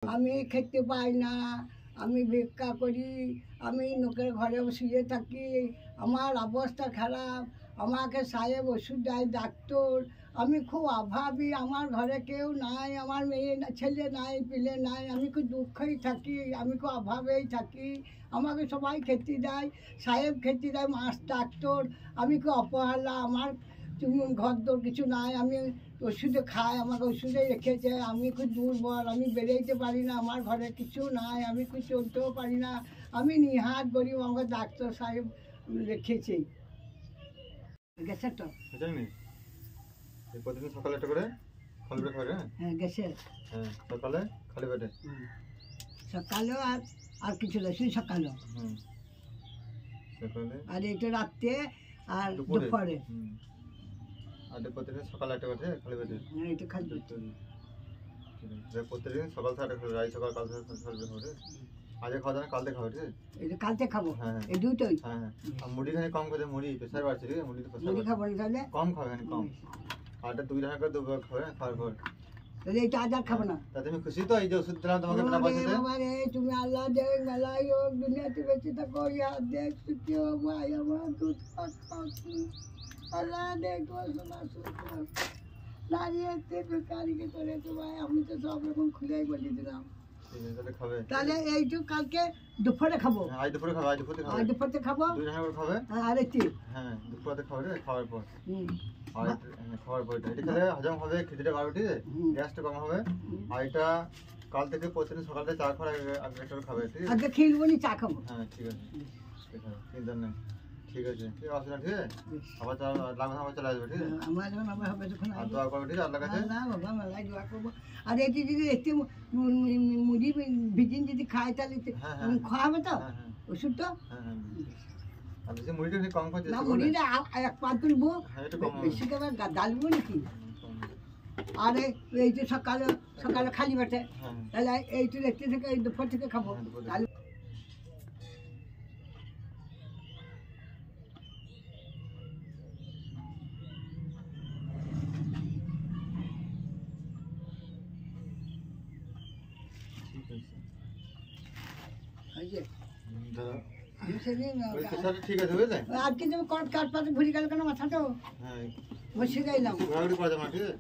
আমি খেতে পাই না, আমি ভিক্ষা করি, আমি লোকের ঘরে শুয়ে থাকি, আমার অবস্থা খারাপ, আমাকে সাহেব ওষুধ দেয় ডাক্তার, আমি খুব অভাবী, আমার ঘরে কেউ নাই, আমার মেয়ে ছেলে নাই, পিলে নাই, আমি খুব দুঃখেই থাকি, আমি খুব অভাবেই থাকি, আমাকে সবাই খেতে দেয়, সাহেব খেতে দেয়, মাছ ডাক্তার, আমি খুব অপহালা, আমার ঘর দর কিছু নাই, আমি ওষুধে খাই, আমাকে ওষুধে রেখেছে, আমি খুব দুর্বল, আমি বেরোইতে পারি না, আমার ঘরে কিছু নাই, আমি খুব চলতেও পারি না, আমি নিহাত গরিব, আমাকে ডাক্তার সাহেব রেখেছে। গেছে তো প্রতিদিন সকালে একটা করে খালি পেটে খাবে? হ্যাঁ গেছে। হ্যাঁ সকালে খালি পেটে, সকালেও আর কিছু না, শুধু সকালেও, সকালে আর এটা রাত্রে আর দুপুরে। আর প্রতিদিন সকালে একটা করে খালি পেটে, এটা খালি পেটে প্রতিদিন সকাল থেকে একটা রাই সকাল কাল থেকে খালি পেটে খাবে। আজকে খাওয়া দাওয়া কালকে খাবে, ঠিক আছে? এটা কালকে খাবো। হ্যাঁ এই দুটোই। হ্যাঁ আর মুড়ি খানি কম করে, মুড়ি প্রেসার বাড়ছে, ঠিক আছে? মুড়ি তো মুড়ি খাবো না তাহলে? কম খাবে, কম। আর 2 টাকা করে দুবার খাবে খাওয়ার পর। তাহলে এটা আজ আর খাবো না। তা তুমি খুশি তো এই যে ওষুধ দিলাম তোমাকে বিনা পয়সাতে? বাবা রে, তুমি আল্লাহ দেখ মেলাই হোক, দুনিয়াতে বেঁচে থাকো, ইয়া দেখ সুখী হোক, ভাই আমার দুধ খাও তুমি, আল্লাহ দেখ তোমার সোনা সুখ দাঁড়িয়ে কারিকে করে তো ভাই, আমি তো সব রকম খুলেই বলে দিলাম। তাহলে এইটু কালকে দুপুরে খাবো। আজ দুপুরে খাবে, আজ দুপুরে খাবে, আজ দুপুরে খাবো। 2 টাকা করে খাবে। আর একটু হ্যাঁ দুপুরে খাবে রে, খাওয়ার পর। আর খাওয়ার পর এটা খেলে হজম হবে, খিদেটা বাড়বে, ঠিক আছে? গ্যাসটা কম হবে। আর এটা কাল থেকে প্রতিদিন সকালে চা খাওয়ার আগে একটা খাবে, ঠিক আছে? আজকে খেয়ে নেবো, চা খাবো। হ্যাঁ ঠিক আছে, চিন্তা নেই, ঠিক আছে, ঠিক আছে, ঠিক আছে? আবার লাগবে, আবার চলে আসবে, ঠিক আছে? আমার যখন আবার হবে তখন আর দোয়া করবে, ঠিক আছে? আল্লাহর কাছে না বাবা, মেলায় দোয়া করবো। আর এটি যদি একটু মুড়ি ভিজিন যদি খায় তাহলে খাওয়াবে তো ওষুধ তো? হ্যাঁ আর বেশি মুড়িটা কম খাচ্ছে না, মুড়িটা 1 পা তুলবো, হ্যাঁ বেশি করে ডালবো নাকি? আর এই যে সকালে খালি পেটে, তাহলে এইটু একটু থেকে এই দুপুর থেকে খাবো। তাহলে ঠিক আছে, বুঝলে? আজকে তুমি কাঠ পাতে ঘুরে গেল কেন মাথা তো? হ্যাঁ বসে গেলাম। ঘোরাঘুরি করা যাবে না, ঠিক আছে?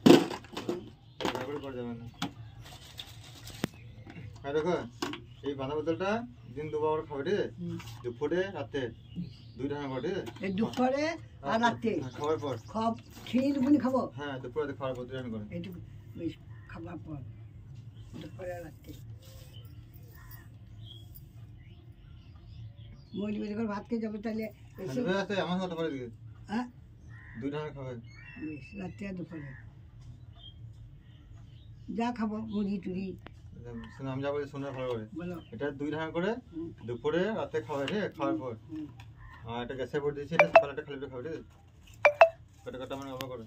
ঘোরাঘুরি করা যাবে না। হ্যাঁ দেখো, এই বাঁধা বোতলটা দিন 2 বার খাবে, ঠিক আছে? দুপুরে রাতে 2 টাকা করে, ঠিক আছে? এই দুপুরে আর রাতে খাওয়ার পর খেয়ে নেবো, খাবো। হ্যাঁ দুপুরে খাওয়ার পর 2 টাকা করে এইটুকু খাবার পর দুপুরে আর রাতে মুড়ি মুড়ি করে ভাত খেয়ে যাবো। তাহলে আমার সাথে করে দিকে, হ্যাঁ 2 টাকা খাবে রাতে আর দুপুরে যা খাবো, মুড়ি টুড়ি। আমি যা বলি শুনে ভালো করে, বলো। এটা 2 টাকা করে দুপুরে রাতে খাবে, ঠিক আছে? খাওয়ার পর। আর এটা গ্যাসে ভরে দিয়েছি, এটা সকালে একটা খালি পেটে খাবে, ঠিক আছে? কাটা কাটা মানে অবাক করে।